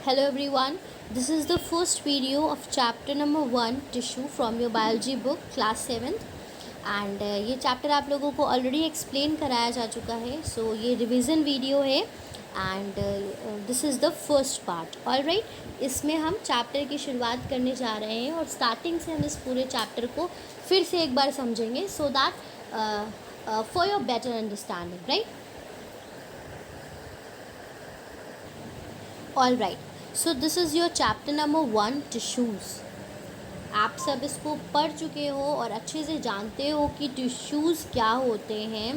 Hello everyone, this is the first video of chapter number 1 tissue from your biology book class 7th and ये chapter आप लोगों को already explain कराया जा चुका है. सो ये रिवीजन वीडियो है and this is the first part. Alright, इसमें हम चैप्टर की शुरुआत करने जा रहे हैं और स्टार्टिंग से हम इस पूरे चैप्टर को फिर से एक बार समझेंगे so that for your better understanding. Right, alright. So this is your chapter number 1 tissues. आप सब इसको पढ़ चुके हो और अच्छे से जानते हो कि टिश्यूज़ क्या होते हैं.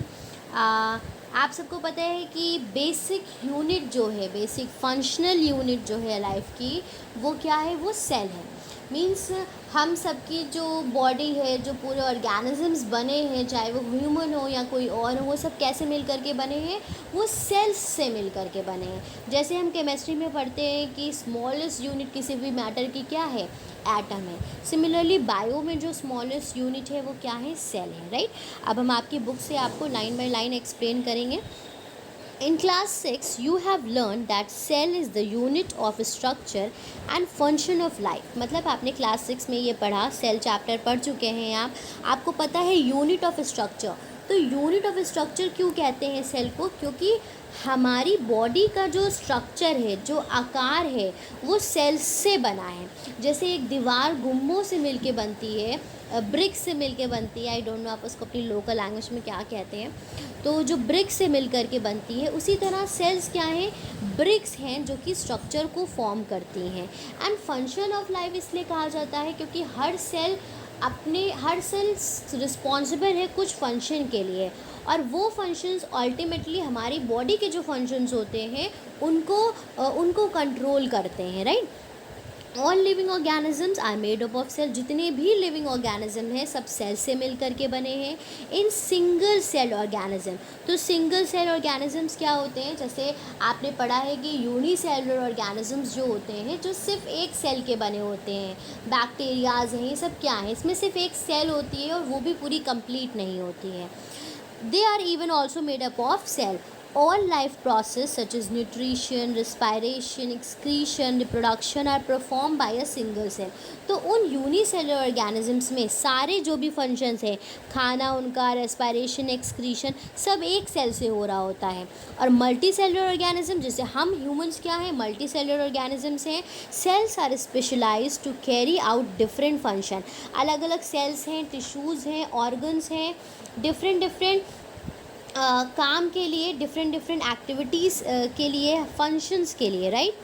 आप सबको पता है कि बेसिक यूनिट जो है, बेसिक फंक्शनल यूनिट जो है लाइफ की, वो क्या है? वो सेल है. मीन्स हम सबकी जो बॉडी है, जो पूरे ऑर्गेनिजम्स बने हैं, चाहे वो ह्यूमन हो या कोई और हो, वो सब कैसे मिल कर के बने हैं? वो सेल्स से मिल कर के बने हैं. जैसे हम केमिस्ट्री में पढ़ते हैं कि स्मॉलेस्ट यूनिट किसी भी मैटर की क्या है? एटम है. सिमिलरली बायो में जो स्मॉलेस्ट यूनिट है वो क्या है? सेल है. राइट, अब हम आपकी बुक से आपको लाइन बाय लाइन एक्सप्लेन करेंगे. In class 6, you have learned that cell is the unit of structure and function of life. मतलब आपने क्लास 6 में ये पढ़ा, सेल चैप्टर पढ़ चुके हैं आप. आपको पता है यूनिट ऑफ स्ट्रक्चर. तो यूनिट ऑफ स्ट्रक्चर क्यों कहते हैं सेल को? क्योंकि हमारी बॉडी का जो स्ट्रक्चर है, जो आकार है, वो सेल्स से बना है. जैसे एक दीवार गुम्बों से मिलके बनती है, ब्रिक्स से मिलके बनती है. आई डोंट नो आप उसको अपनी लोकल लैंग्वेज में क्या कहते हैं. तो जो ब्रिक्स से मिल कर के बनती है, उसी तरह सेल्स क्या हैं? ब्रिक्स हैं जो कि स्ट्रक्चर को फॉर्म करती हैं. एंड फंक्शन ऑफ लाइफ इसलिए कहा जाता है क्योंकि हर सेल रिस्पॉन्सिबल है कुछ फंक्शन के लिए, और वो फंक्शंस अल्टीमेटली हमारी बॉडी के जो फंक्शंस होते हैं उनको कंट्रोल करते हैं. Right, all living organisms are made up of cell. जितने भी लिविंग ऑर्गेनिज्म हैं सब सेल से मिल करके बने हैं. In single cell organism. तो सिंगल सेल ऑर्गेनिजम्स क्या होते हैं? जैसे आपने पढ़ा है कि यूनिसेलुलर ऑर्गेनिजम्स जो होते हैं, जो सिर्फ एक सेल के बने होते हैं. बैक्टीरियाज हैं, ये सब क्या है? इसमें सिर्फ एक सेल होती है और वो भी पूरी कंप्लीट नहीं होती है. They are even also made up of cell. All life process such as nutrition, respiration, excretion, reproduction are performed by a single cell. तो उन यूनिसेलुलर ऑर्गेनिजम्स में सारे जो भी फंक्शंस हैं, खाना उनका, रेस्पायरेशन, एक्सक्रीशन, सब एक सेल से हो रहा होता है. और मल्टी सेलुलर ऑर्गेनिज्म, जैसे हम ह्यूमंस क्या हैं? मल्टी सेलुलर ऑर्गेनिजम्स हैं. Cells are specialise to carry out different function. अलग अलग सेल्स हैं, टिश्यूज़ हैं, ऑर्गन्स हैं, डिफरेंट काम के लिए, डिफरेंट एक्टिविटीज़ के लिए, फंक्शंस के लिए. Right,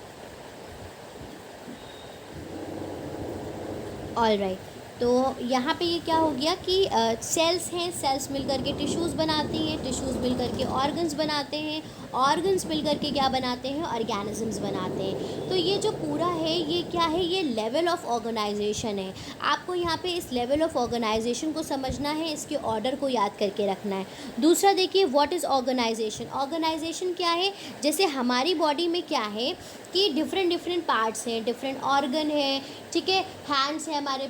all right. तो यहाँ पे ये क्या हो गया कि सेल्स हैं, सेल्स मिलकर के टिश्यूज़ बनाती हैं, टिश्यूज़ मिलकर के ऑर्गन्स बनाते हैं, ऑर्गन्स मिलकर के क्या बनाते हैं? ऑर्गेनिजम्स बनाते हैं. तो ये जो पूरा है ये क्या है? ये लेवल ऑफ ऑर्गेनाइजेशन है. आपको यहाँ पे इस लेवल ऑफ ऑर्गेनाइजेशन को समझना है, इसके ऑर्डर को याद करके रखना है. दूसरा देखिए, व्हाट इज़ ऑर्गेनाइजेशन. ऑर्गेनाइजेशन क्या है? जैसे हमारी बॉडी में क्या है कि डिफरेंट पार्ट्स हैं, डिफरेंट ऑर्गन है. ठीक है, हैंड्स है हमारे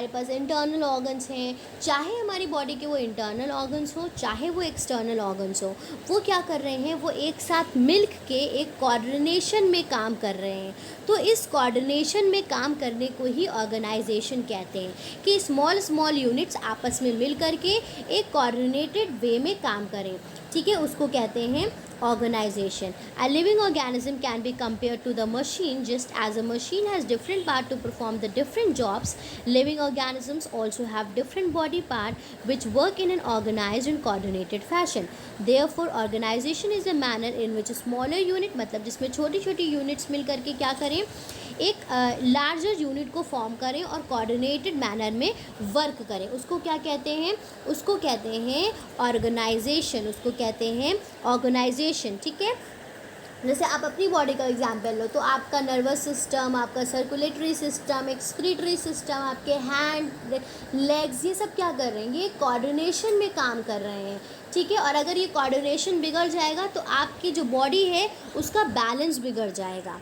पास इंटरनल ऑर्गन्स हैं. चाहे हमारी बॉडी के वो इंटरनल ऑर्गन्स हो, चाहे वो एक्सटर्नल ऑर्गन्स हो, वो क्या कर रहे हैं? वो एक साथ मिल के एक कोऑर्डिनेशन में काम कर रहे हैं. तो इस कोऑर्डिनेशन में काम करने को ही ऑर्गेनाइजेशन कहते हैं कि स्मॉल यूनिट्स आपस में मिल करके एक कोऑर्डिनेटेड वे में काम करें. ठीक है, उसको कहते हैं organization. A living organism can be compared to the machine. Just as a machine has different parts to perform the different jobs, living organisms also have different body parts which work in an organized and coordinated fashion. Therefore, organization is a manner in which a smaller unit, मतलब जिसमें छोटी छोटी units मिल करके क्या करें? एक larger unit को form करें और कोऑर्डिनेटेड मैनर में वर्क करें. उसको क्या कहते हैं? उसको कहते हैं ऑर्गेनाइजेशन. उसको कहते हैं ऑर्गेनाइजेशन. ठीक है, जैसे आप अपनी बॉडी का एग्जांपल लो तो आपका नर्वस सिस्टम, आपका सर्कुलेटरी सिस्टम, एक्सक्रीटरी सिस्टम, आपके हैंड, लेग्स, ये सब क्या कर रहे हैं? ये कोऑर्डिनेशन में काम कर रहे हैं. ठीक है, और अगर ये कोऑर्डिनेशन बिगड़ जाएगा तो आपकी जो बॉडी है उसका बैलेंस बिगड़ जाएगा.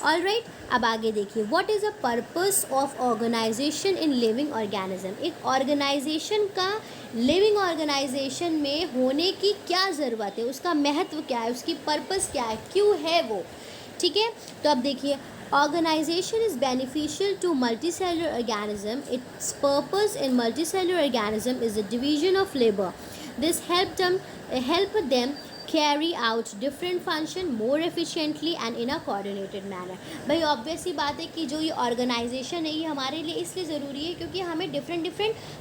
ऑल राइट, अब आगे देखिए, what is the purpose of organisation in living organism. एक ऑर्गेनाइजेशन का लिविंग ऑर्गेनाइजेशन में होने की क्या ज़रूरत है? उसका महत्व क्या है? उसकी पर्पस क्या है? क्यों है वो? ठीक है, तो अब देखिए, Organization is beneficial to multicellular organism. Its purpose in multicellular organism is the division of labor. This help them carry out different function more efficiently and in a coordinated manner. भाई ऑब्वियस ही बात है कि जो ये organisation है ये हमारे लिए इसलिए ज़रूरी है क्योंकि हमें डिफरेंट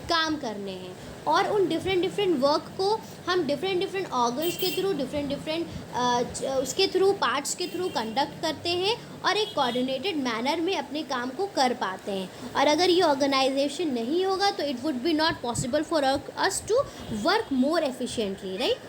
काम करने हैं और उन डिफरेंट वर्क को हम डिफरेंट ऑर्गन्स के थ्रू डिफरेंट उसके थ्रू पार्ट्स के थ्रू कंडक्ट करते हैं और एक कोऑर्डिनेटेड मैनर में अपने काम को कर पाते हैं। और अगर ये ऑर्गेनाइजेशन नहीं होगा तो it would be not possible for us to work more efficiently, right.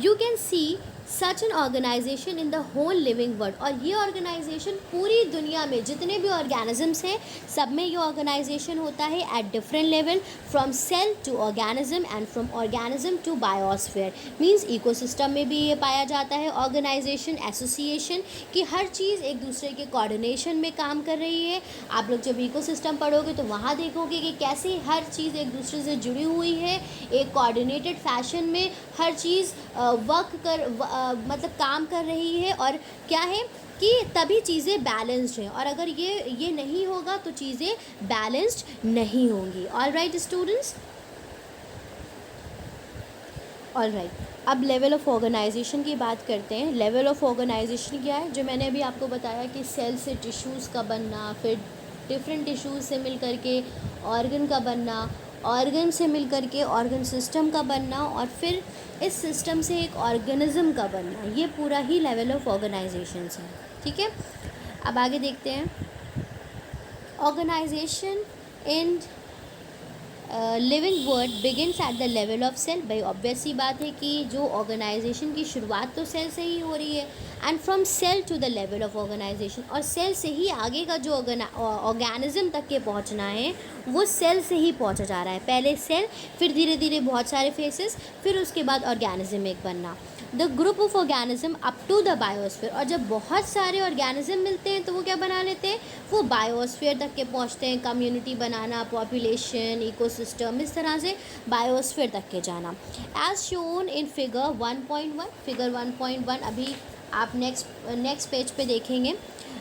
You can see such an organization in the whole living world। और ये ऑर्गेनाइजेशन पूरी दुनिया में जितने भी ऑर्गेनिजम्स हैं सब में ये ऑर्गेनाइजेशन होता है at different level, from cell to organism and from organism to biosphere. Means ecosystem में भी ये पाया जाता है ऑर्गेनाइजेशन, एसोसिएशन कि हर चीज़ एक दूसरे के कोऑर्डिनेशन में काम कर रही है। आप लोग जब इकोसिस्टम पढ़ोगे तो वहाँ देखोगे कि कैसे हर चीज़ एक दूसरे से जुड़ी हुई है, एक कोऑर्डिनेटेड फैशन में हर चीज़ मतलब काम कर रही है और क्या है कि तभी चीज़ें बैलेंस्ड हैं। और अगर ये नहीं होगा तो चीज़ें बैलेंस्ड नहीं होंगी। All right students, all right, अब लेवल ऑफ ऑर्गेनाइजेशन की बात करते हैं। लेवल ऑफ ऑर्गेनाइजेशन क्या है, जो मैंने अभी आपको बताया कि सेल से टिश्यूज़ का बनना, फिर डिफरेंट टिश्यूज़ से मिल करके ऑर्गन का बनना, ऑर्गन से मिल करके ऑर्गन सिस्टम का बनना और फिर इस सिस्टम से एक ऑर्गेनिज्म का बनना, ये पूरा ही लेवल ऑफ ऑर्गेनाइजेशन है। ठीक है, अब आगे देखते हैं। Organisation in living word begins at the level of cell. भाई ऑब्वियस ही बात है कि जो ऑर्गेनाइजेशन की शुरुआत तो सेल से ही हो रही है and from cell to the level of organisation, और सेल से ही आगे का जो ऑर्गेनिज्म तक के पहुंचना है वो सेल से ही पहुंचा जा रहा है। पहले सेल, फिर धीरे धीरे बहुत सारे फेसेस, फिर उसके बाद ऑर्गेनिज्म एक बनना, the group of organism up to the biosphere. और जब बहुत सारे ऑर्गेनिज्म मिलते हैं तो वो क्या बना लेते हैं, वो बायोस्फीयर तक के पहुंचते हैं। कम्युनिटी बनाना, पॉपुलेशन, इकोसिस्टम, इस तरह से बायोस्फीयर तक के जाना। As shown in figure 1.1, figure 1.1 अभी आप नेक्स्ट पेज पे देखेंगे।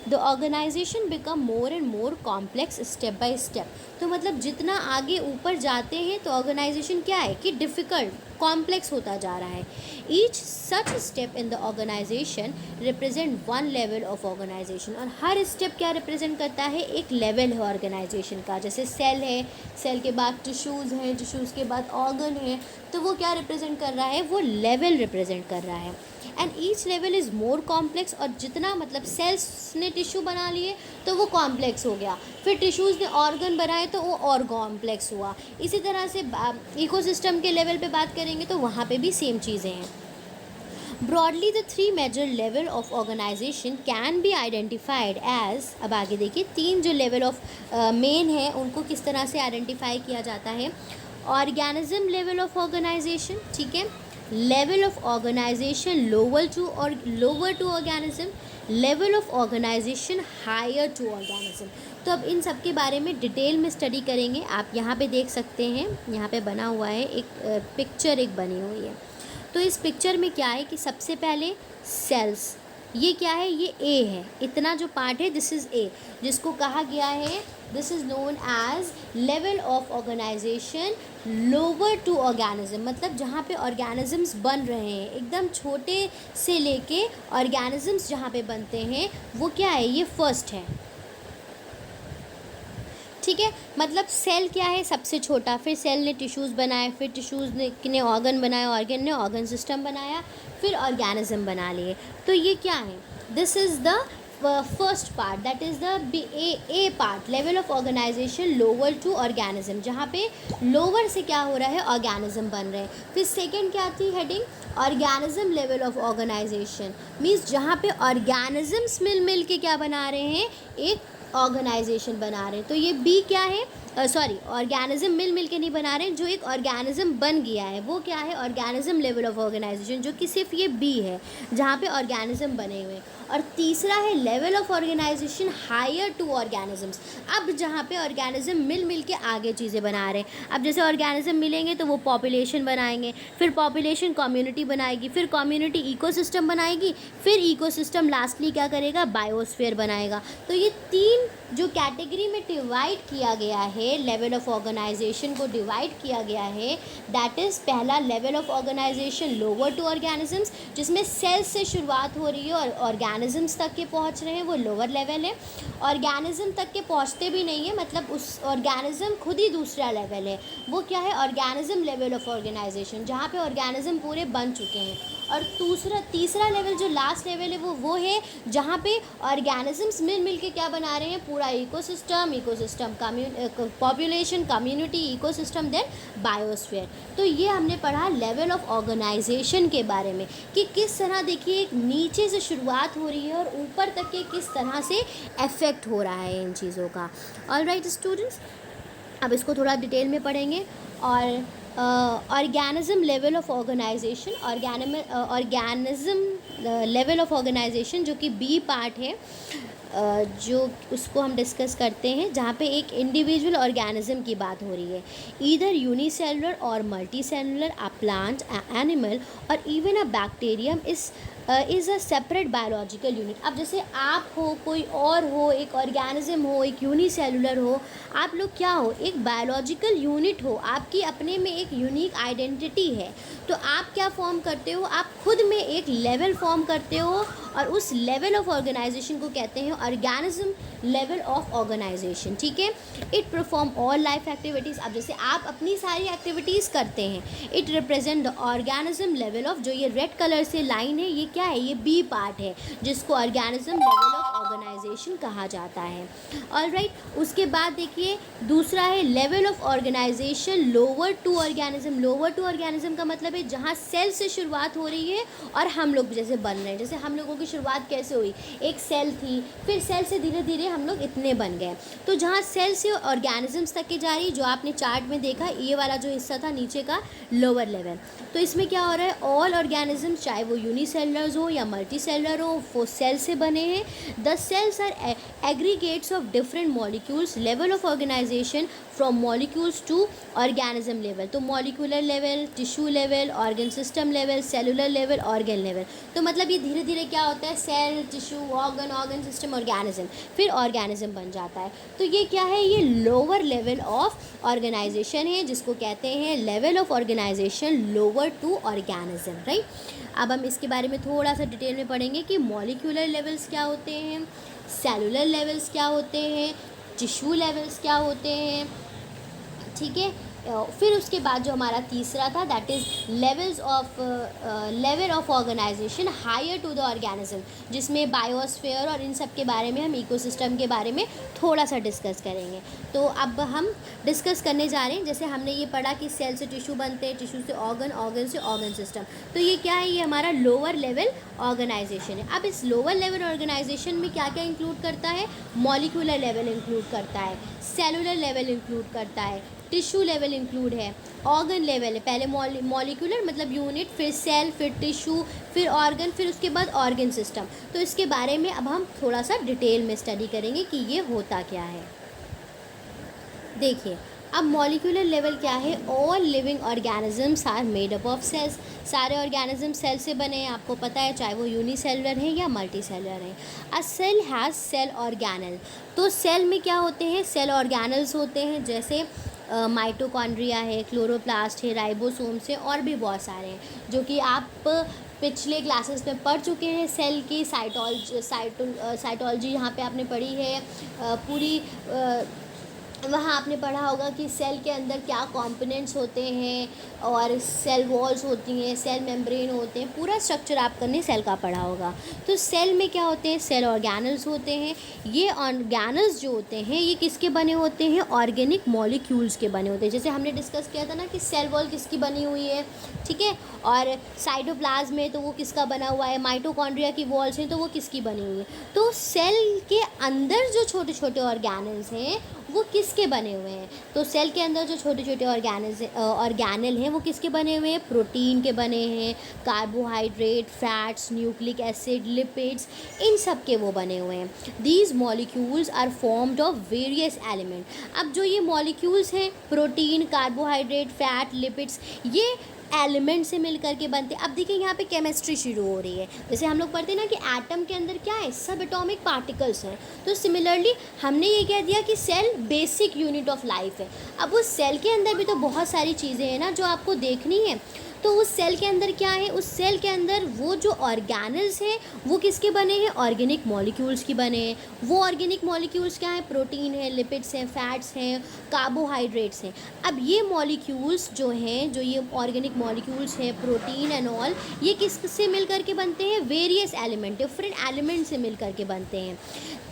The organisation become more and more complex step by step. तो मतलब जितना आगे ऊपर जाते हैं तो ऑर्गेनाइजेशन क्या है कि डिफ़िकल्ट, कॉम्प्लेक्स होता जा रहा है। Each such step in the organisation represent one level of organisation. और हर स्टेप क्या रिप्रेजेंट करता है, एक लेवल है ऑर्गेनाइजेशन का। जैसे सेल है, सेल के बाद टिश्यूज़ हैं, टिश्यूज़ के बाद ऑर्गन है, तो वो क्या रिप्रेजेंट कर रहा है, वो लेवल रिप्रेजेंट कर रहा है। And each level is more complex. और जितना मतलब सेल्स ने टिश्यू बना लिए तो वो कॉम्प्लेक्स हो गया, फिर टिश्यूज़ ने ऑर्गन बनाए तो वो और कॉम्प्लेक्स हुआ। इसी तरह से इकोसिस्टम के लेवल पे बात करेंगे तो वहाँ पे भी सेम चीज़ें हैं। Broadly the three major level of organisation can be identified as, अब आगे देखिए तीन जो लेवल ऑफ मेन है उनको किस तरह से आइडेंटिफाई किया जाता है। ऑर्गेनिज्म लेवल ऑफ ऑर्गेनाइजेशन, ठीक है, level of organisation lower to organism, level of organisation higher to organism. तो अब इन सब के बारे में डिटेल में स्टडी करेंगे। आप यहाँ पे देख सकते हैं, यहाँ पे बना हुआ है एक पिक्चर एक बनी हुई है। तो इस पिक्चर में क्या है कि सबसे पहले सेल्स, ये क्या है, ये ए है, इतना जो पार्ट है दिस इज़ ए, जिसको कहा गया है this is known as level of organisation lower to organism. मतलब जहाँ पे ऑर्गेनिजम्स बन रहे हैं, एकदम छोटे से लेके ऑर्गेनिजम्स जहाँ पे बनते हैं वो क्या है, ये फर्स्ट है। ठीक है, मतलब सेल क्या है, सबसे छोटा, फिर सेल ने टिश्यूज़ बनाए, फिर टिश्यूज़ ने ऑर्गन बनाया, ऑर्गन ने ऑर्गन सिस्टम बनाया, फिर ऑर्गेनिज्म बना लिए। तो ये क्या है, this is the first part, that is the A part, level of organisation lower to organism, जहाँ पे लोअर से क्या हो रहा है, ऑर्गेनिज्म बन रहे हैं। फिर सेकेंड क्या थी heading, organism level of organisation, means जहाँ पे ऑर्गेनिजम्स मिल के क्या बना रहे हैं, एक ऑर्गेनाइजेशन बना रहे हैं। तो ये बी क्या है, सॉरी, ऑर्गेनिज्म मिल के नहीं बना रहे हैं, जो एक ऑर्गेनिज्म बन गया है वो क्या है, ऑर्गेनिज्म लेवल ऑफ ऑर्गेनाइजेशन, जो कि सिर्फ ये बी है जहाँ पे ऑर्गेनिज्म बने हुए हैं। और तीसरा है level of organisation higher to organisms. अब जहाँ पे ऑर्गेनिज्म मिल के आगे चीज़ें बना रहे हैं, अब जैसे ऑर्गेनिज्म मिलेंगे तो वो पॉपुलेशन बनाएंगे, फिर पॉपुलेशन कम्युनिटी बनाएगी, फिर कम्युनिटी इकोसिस्टम बनाएगी, फिर इकोसिस्टम लास्टली क्या करेगा, बायोस्फीयर बनाएगा। तो ये तीन जो कैटेगरी में डिवाइड किया गया है, लेवल ऑफ ऑर्गेनाइजेशन को डिवाइड किया गया है, दैट इज़ पहला level of organisation lower to organisms, जिसमें सेल्स से शुरुआत हो रही है और ऑर्गेनिजम्स तक के पहुंच रहे हैं, वो लोअर लेवल है। ऑर्गेनिज्म तक के पहुंचते भी नहीं है, मतलब उस ऑर्गेनिज्म खुद ही दूसरा लेवल है, वो क्या है, ऑर्गेनिज्म लेवल ऑफ ऑर्गेनाइजेशन, जहाँ पे ऑर्गेनिज्म पूरे बन चुके हैं। और तीसरा लेवल जो लास्ट लेवल है वो है जहाँ पे ऑर्गेनिजम्स मिल के क्या बना रहे हैं, पूरा ecosystem population community ecosystem then biosphere. तो ये हमने पढ़ा लेवल ऑफ ऑर्गेनाइजेशन के बारे में कि किस तरह, देखिए, एक नीचे से शुरुआत हो रही है और ऊपर तक के किस तरह से इफ़ेक्ट हो रहा है इन चीज़ों का। ऑलराइट स्टूडेंट्स, अब इसको थोड़ा डिटेल में पढ़ेंगे। और organism level of organization, organism level of organization जो कि बी पार्ट है, जो उसको हम डिस्कस करते हैं, जहाँ पे एक इंडिविजुअल ऑर्गेनिज्म की बात हो रही है, ईदर यूनिसेलुलर और multicellular, a plant, a animal और even a bacterium is a separate biological unit. अब जैसे आप हो, कोई और हो, एक ऑर्गेनिज्म हो, एक यूनिसेलुलर हो, आप लोग क्या हो, एक बायोलॉजिकल यूनिट हो, आपकी अपने में एक यूनिक आइडेंटिटी है। तो आप क्या फॉर्म करते हो, आप खुद में एक लेवल फॉर्म करते हो और उस लेवल ऑफ ऑर्गेनाइजेशन को कहते हैं ऑर्गेनिज्म लेवल ऑफ ऑर्गेनाइजेशन। ठीक है, it perform all life activities. अब जैसे आप अपनी सारी एक्टिविटीज़ करते हैं, it represent the organism level of, जो ये रेड कलर से लाइन है, ये क्या है, ये बी पार्ट है, जिसको ऑर्गेनिज्म लेवल ऑफ ऑर्गेनाइजेशन कहा जाता है। ऑलराइट, उसके बाद देखिए दूसरा है level of organisation lower to organism. Lower to organism का मतलब है जहाँ सेल से शुरुआत हो रही है और हम लोग जैसे बन रहे हैं। जैसे हम लोगों की शुरुआत कैसे हुई, एक सेल थी, फिर सेल से धीरे धीरे हम लोग इतने बन गए। तो जहाँ सेल से ऑर्गेनिजम्स तक की जा रही, जो आपने चार्ट में देखा, ये वाला जो हिस्सा था नीचे का, लोअर लेवल। तो इसमें क्या हो रहा है, ऑल ऑर्गेनिजम्स, चाहे वो यूनिसेलुलर्स हो या मल्टी सेलुलर हो, वो सेल से बने हैं। The cells are aggregates of different molecules. Level of organisation from molecules to organism level. तो molecular level, tissue level, organ system level, cellular level, organ level. तो मतलब ये धीरे धीरे क्या होता है, cell, tissue, organ system, organism, फिर ऑर्गेनिज्म बन जाता है। तो ये क्या है, ये लोअर लेवल ऑफ ऑर्गेनाइजेशन है, जिसको कहते हैं level of organisation lower to organism. Right, अब हम इसके बारे में थोड़ा सा डिटेल में पढ़ेंगे कि मॉलिक्यूलर लेवल्स क्या होते हैं, सेलुलर लेवल्स क्या होते हैं, टिश्यू लेवल्स क्या होते हैं। ठीक है, फिर उसके बाद जो हमारा तीसरा था, that is level of organisation higher to the organism, जिसमें बायोस्फीयर और इन सब के बारे में, हम इकोसिस्टम के बारे में थोड़ा सा डिस्कस करेंगे। तो अब हम डिस्कस करने जा रहे हैं, जैसे हमने ये पढ़ा कि सेल से टिश्यू बनते हैं, टिश्यू से ऑर्गन, ऑर्गन से ऑर्गन सिस्टम। तो ये क्या है, ये हमारा लोअर लेवल ऑर्गेनाइजेशन है। अब इस लोअर लेवल ऑर्गेनाइजेशन में क्या क्या इंक्लूड करता है, मॉलिक्यूलर लेवल इंक्लूड करता है, सेलुलर लेवल इंक्लूड करता है, टिश्यू लेवल इंक्लूड है, ऑर्गन लेवल है, पहले मॉलिक्यूलर मतलब यूनिट, फिर सेल, फिर टिश्यू, फिर ऑर्गन, फिर उसके बाद ऑर्गन सिस्टम। तो इसके बारे में अब हम थोड़ा सा डिटेल में स्टडी करेंगे कि ये होता क्या है। देखिए, अब मॉलिक्यूलर लेवल क्या है, all living organisms are made up of cells. सारे ऑर्गेनिज्म सेल से बने हैं, आपको पता है, चाहे वो यूनिसेलुलर है या मल्टी सेलुलर है। अ सेल हैज़ सेल ऑर्गेनल। तो सेल में क्या होते हैं, सेल ऑर्गेनल्स होते हैं, जैसे माइटोकॉन्ड्रिया है, क्लोरोप्लास्ट है, राइबोसोम्स है, और भी बहुत सारे हैं, जो कि आप पिछले क्लासेस में पढ़ चुके हैं। सेल की साइटोलॉजी यहाँ पे आपने पढ़ी है, पूरी वहाँ आपने पढ़ा होगा कि सेल के अंदर क्या कंपोनेंट्स होते हैं, और सेल वॉल्स होती हैं, सेल मेम्ब्रेन होते हैं, पूरा स्ट्रक्चर आपने सेल का पढ़ा होगा। तो सेल में क्या होते हैं, सेल ऑर्गेनल्स होते हैं। ये ऑर्गेनल्स जो होते हैं, ये किसके बने होते हैं, ऑर्गेनिक मॉलिक्यूल्स के बने होते हैं। जैसे हमने डिस्कस किया था ना कि सेल वॉल किसकी बनी हुई है, ठीक है, और साइटोप्लाज्म में तो वो किसका बना हुआ है, माइटोकॉन्ड्रिया की वॉल्स हैं तो वो किसकी बनी हुई है। तो सेल के अंदर जो छोटे छोटे ऑर्गेनल्स हैं वो किसके बने हुए हैं। तो सेल के अंदर जो छोटे छोटे ऑर्गेनल हैं वो किसके बने हुए हैं, प्रोटीन के बने हैं, carbohydrate, fats, nucleic acid, lipids, इन सब के वो बने हुए हैं। These molecules are formed of various element. अब जो ये मॉलिक्यूल्स हैं, प्रोटीन, कार्बोहाइड्रेट, फैट, लिपिड्स, ये एलिमेंट से मिल करके बनते हैं। अब देखिए यहाँ पे केमिस्ट्री शुरू हो रही है। जैसे हम लोग पढ़ते हैं ना कि एटम के अंदर क्या है, सब एटॉमिक पार्टिकल्स हैं। तो सिमिलरली हमने ये कह दिया कि cell basic unit of life है। अब उस सेल के अंदर भी तो बहुत सारी चीज़ें हैं ना जो आपको देखनी है। तो उस सेल के अंदर क्या है, उस सेल के अंदर वो जो ऑर्गेनल्स हैं वो किसके बने हैं, ऑर्गेनिक मॉलिक्यूल्स की बने हैं। वो ऑर्गेनिक मॉलिक्यूल्स क्या हैं, प्रोटीन है, लिपिड्स हैं, फैट्स हैं, कार्बोहाइड्रेट्स हैं। अब ये मॉलिक्यूल्स जो हैं, जो ये ऑर्गेनिक मॉलिक्यूल्स हैं, प्रोटीन एंड ऑल, ये किससे मिल करके बनते हैं, वेरियस एलिमेंट, डिफरेंट एलिमेंट से मिल करके बनते हैं।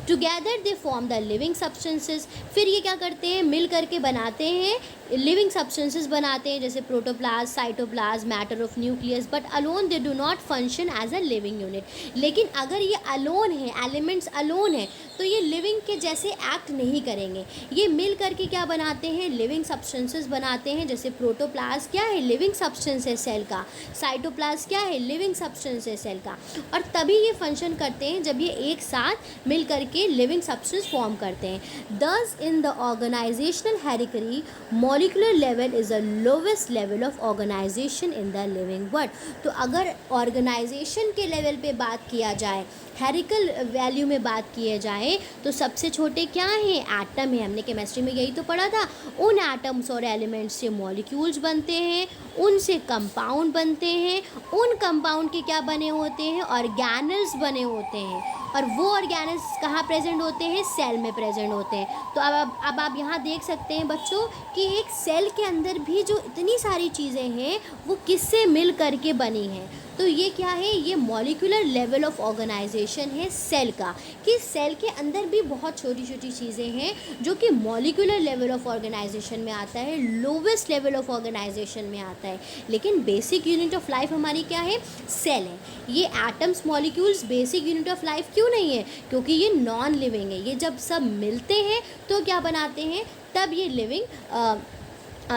Together they form the living substances. फिर ये क्या करते हैं, मिल करके बनाते हैं, लिविंग सब्सटेंसेस बनाते हैं, जैसे protoplasm, cytoplasm, matter of nucleus, but alone they do not function as a living unit. लेकिन अगर ये अलोन है, एलिमेंट्स अलोन है, तो ये लिविंग के जैसे एक्ट नहीं करेंगे। ये मिल करके क्या बनाते हैं, लिविंग सब्सटेंसेस बनाते हैं। जैसे प्रोटोप्लाज्म क्या है, लिविंग सब्सटेंस है सेल का। साइटोप्लाज्म क्या है, लिविंग सब्सटेंस है सेल का। और तभी ये फंक्शन करते हैं जब ये एक साथ मिल करके लिविंग सब्सटेंस फॉर्म करते हैं। Thus in the organizational hierarchy, molecular level is the lowest level of organisation in the living world. तो अगर ऑर्गेनाइजेशन के लेवल पे बात किया जाए, हेरिकल वैल्यू में बात किए जाए, तो सबसे छोटे क्या हैं, एटम है। हमने केमिस्ट्री में यही तो पढ़ा था। उन एटम्स और एलिमेंट्स से मॉलिक्यूल्स बनते हैं, उनसे कंपाउंड बनते हैं, उन कंपाउंड के क्या बने होते हैं, ऑर्गेनल्स बने होते हैं। और वो ऑर्गेनल्स कहाँ प्रेजेंट होते हैं, सेल में प्रेजेंट होते हैं। तो अब आप यहाँ देख सकते हैं बच्चों कि एक सेल के अंदर भी जो इतनी सारी चीज़ें हैं वो किससे मिल करके बनी हैं। तो ये क्या है, ये मॉलिक्यूलर लेवल ऑफ ऑर्गेनाइजेशन है सेल का, कि सेल के अंदर भी बहुत छोटी छोटी चीज़ें हैं जो कि मॉलिक्यूलर लेवल ऑफ ऑर्गेनाइजेशन में आता है, लोवेस्ट लेवल ऑफ ऑर्गेनाइजेशन में आता है। लेकिन बेसिक यूनिट ऑफ लाइफ हमारी क्या है, सेल है। ये atoms, molecules basic unit of life क्यों नहीं है, क्योंकि ये नॉन लिविंग है। ये जब सब मिलते हैं तो क्या बनाते हैं, तब ये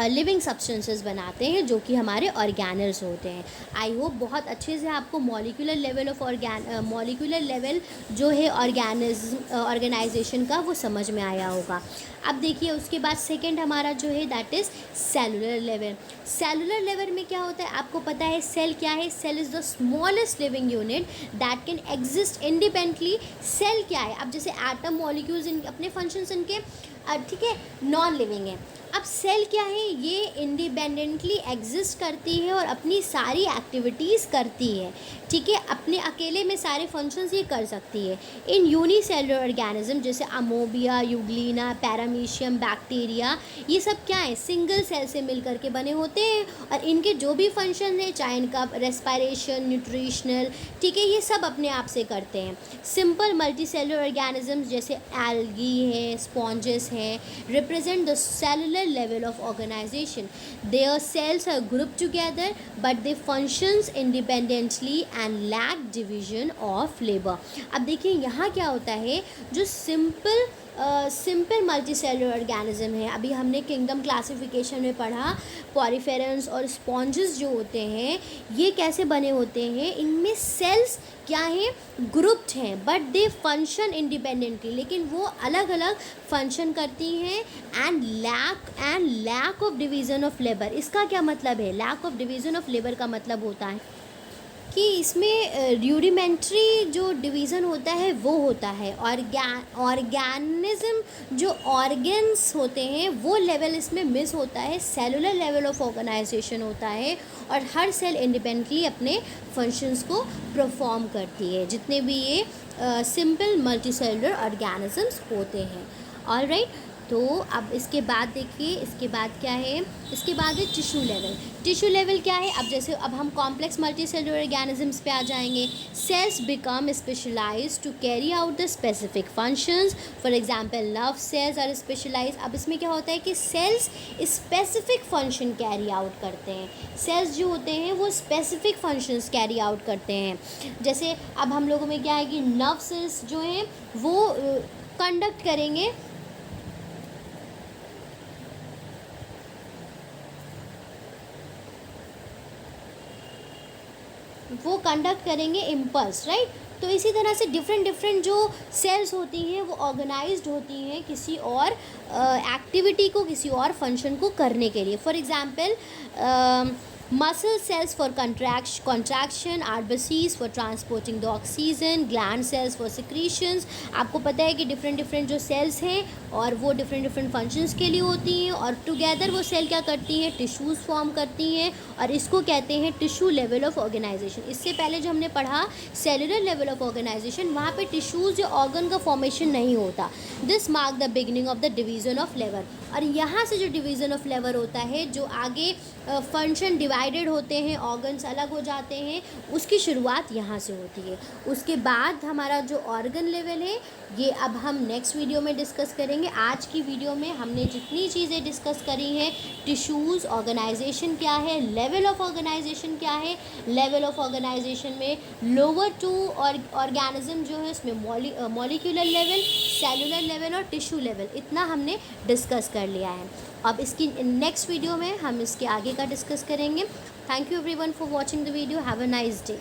लिविंग सब्सटेंसेस बनाते हैं जो कि हमारे ऑर्गेनल्स होते हैं। आई होप बहुत अच्छे से आपको मॉलिक्यूलर लेवल जो है ऑर्गेनाइजेशन का वो समझ में आया होगा। अब देखिए उसके बाद सेकंड हमारा जो है that is cellular level. Cellular level में क्या होता है, आपको पता है सेल क्या है, cell is the smallest living unit that can exist independently. Cell क्या है, अब जैसे एटम, मॉलिक्यूल्स, इन अपने फंक्शंस इनके ठीक है नॉन लिविंग है। अब सेल क्या है, ये इंडिपेंडेंटली एग्जिस्ट करती है और अपनी सारी एक्टिविटीज़ करती है, ठीक है, अपने अकेले में सारे फंक्शंस ये कर सकती है। इन यूनिसेलुलर ऑर्गेनिज्म जैसे अमोबिया, यूग्लिना, पैरामीशियम, बैक्टीरिया, ये सब क्या है, सिंगल सेल से मिल करके बने होते हैं। और इनके जो भी फंक्शन है, चाहे इनका रेस्पिरेशन, न्यूट्रिशनल, ठीक है, ये सब अपने आप से करते हैं। सिंपल मल्टीसेलुलर ऑर्गेनिजम्स जैसे एल्गी है, स्पॉन्जेस हैं, represent the cellular level of organization. Their cells are grouped together but they functions independently and lack division of labor. अब देखिए यहाँ क्या होता है, जो सिंपल मल्टीसेलुलर ऑर्गेनिज्म है, अभी हमने किंगडम क्लासिफिकेशन में पढ़ा, पॉरीफेरेंस और स्पॉन्जेस जो होते हैं ये कैसे बने होते हैं, इनमें सेल्स क्या हैं, ग्रुप्ड हैं, बट दे फंक्शन इंडिपेंडेंटली, लेकिन वो अलग अलग फंक्शन करती हैं। And lack of division of labour, इसका क्या मतलब है, lack of division of labour का मतलब होता है कि इसमें रूडिमेंट्री जो डिवीज़न होता है वो होता है, ऑर्गेनिज्म जो ऑर्गन्स होते हैं वो लेवल इसमें मिस होता है, सेलुलर लेवल ऑफ ऑर्गेनाइजेशन होता है और हर सेल इंडिपेंडेंटली अपने फंक्शंस को परफॉर्म करती है, जितने भी ये सिंपल मल्टीसेलुलर ऑर्गेनिजम्स होते हैं। ऑलराइट, तो अब इसके बाद देखिए, इसके बाद क्या है, इसके बाद है टिश्यू लेवल। टिश्यू लेवल क्या है, अब जैसे अब हम कॉम्प्लेक्स मल्टीसेलुलर ऑर्गेनिजम्स पे आ जाएंगे। Cells become specialized to carry out the specific functions, for example nerve cells are specialized. अब इसमें क्या होता है कि cells specific function carry out करते हैं, सेल्स जो होते हैं वो स्पेसिफिक फंक्शंस कैरी आउट करते हैं। जैसे अब हम लोगों में क्या है कि नर्व सेल्स जो हैं वो कंडक्ट करेंगे वो कंडक्ट करेंगे इम्पल्स, राइट। तो इसी तरह से डिफरेंट डिफरेंट जो सेल्स होती हैं वो ऑर्गेनाइज्ड होती हैं किसी और एक्टिविटी को, किसी और फंक्शन को करने के लिए। For example muscle cells for contraction, RBCs for transporting the oxygen, gland sales for secretions. आपको पता है कि डिफरेंट डिफरेंट जो सेल्स हैं और वो डिफरेंट डिफरेंट फंक्शंस के लिए होती हैं, और टुगेदर वो सेल क्या करती हैं, टिश्यूज़ फॉर्म करती हैं, और इसको कहते हैं टिश्यू लेवल ऑफ ऑर्गेनाइजेशन। इससे पहले जो हमने पढ़ा सेलुलर लेवल ऑफ ऑर्गेनाइजेशन, वहाँ पे टिश्यूज़ या ऑर्गन का फॉर्मेशन नहीं होता। This mark the beginning of the division of labour. और यहाँ से जो डिवीज़न ऑफ लेबर होता है, जो आगे फंक्शन डिवाइडेड होते हैं, ऑर्गन्स अलग हो जाते हैं, उसकी शुरुआत यहाँ से होती है। उसके बाद हमारा जो ऑर्गन लेवल है ये अब हम नेक्स्ट वीडियो में डिस्कस करेंगे। आज की वीडियो में हमने जितनी चीज़ें डिस्कस करी हैं, टिश्यूज़, ऑर्गेनाइजेशन क्या है, लेवल ऑफ ऑर्गेनाइजेशन क्या है, लेवल ऑफ ऑर्गेनाइजेशन में लोअर टू ऑर्गेनिज्म जो है उसमें मॉलिक्यूलर लेवल, सेलुलर लेवल और टिश्यू लेवल, इतना हमने डिस्कस कर लिया है। अब इसकी नेक्स्ट वीडियो में हम इसके आगे का डिस्कस करेंगे। Thank you everyone for watching the video. Have a nice day.